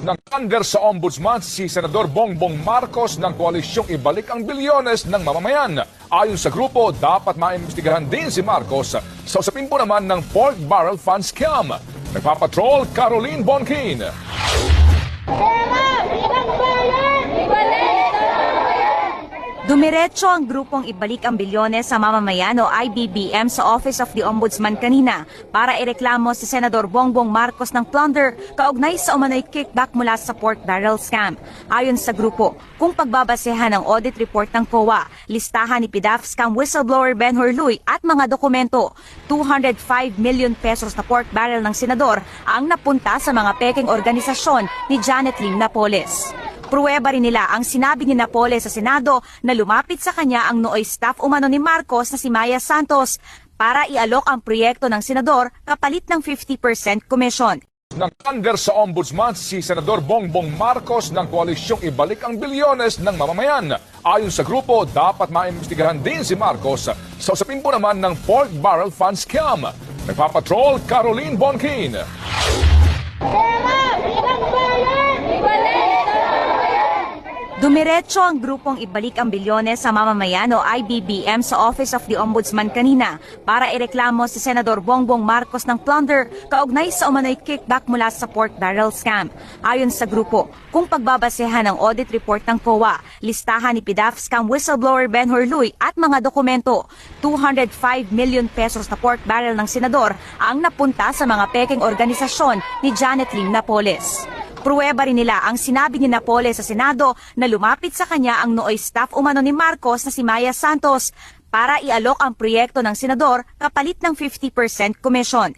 Ng under sa Ombudsman si Senador Bongbong Marcos ng koalisyong ibalik ang bilyones ng mamamayan. Ayon sa grupo, dapat maimbestigahan din si Marcos sa usapin po naman ng pork barrel fund scam. Nagpapatrol, Caroline Bonkin. Dumiretso ang grupong ibalik ang bilyones sa mamamayan o IBBM sa Office of the Ombudsman kanina para ireklamo si Senador Bongbong Marcos ng plunder kaugnay sa umano'y kickback mula sa pork barrel scam. Ayon sa grupo, kung pagbabasehan ng audit report ng COA, listahan ni PDAF scam whistleblower Ben Horluy at mga dokumento, 205 million pesos na pork barrel ng senador ang napunta sa mga peking organisasyon ni Janet Lim Napoles. Pruweba rin nila ang sinabi ni Napoles sa Senado na lumapit sa kanya ang nooy staff umano ni Marcos na si Maya Santos para ialok ang proyekto ng senador kapalit ng 50% komisyon. Ng under sa Ombudsman si Senador Bongbong Marcos ng koalisyong ibalik ang bilyones ng mamamayan. Ayon sa grupo, dapat maimbestigahan din si Marcos sa usapin po naman ng pork barrel fund scam. Nagpapatrol, Caroline Bonkin. Dumiretso ang grupong ibalik ang bilyones sa mamamayan o IBBM sa Office of the Ombudsman kanina para ireklamo si Senador Bongbong Marcos ng plunder kaugnay sa umano'y kickback mula sa pork barrel scam. Ayon sa grupo, kung pagbabasehan ng audit report ng COA, listahan ni PDAF scam whistleblower Ben Horluy at mga dokumento, 205 million pesos na pork barrel ng senador ang napunta sa mga peking organisasyon ni Janet Lim Napoles. Pruweba rin nila ang sinabi ni Napoles sa Senado na lumapit sa kanya ang nooy staff umano ni Marcos na si Maya Santos para ialok ang proyekto ng senador kapalit ng 50% komisyon.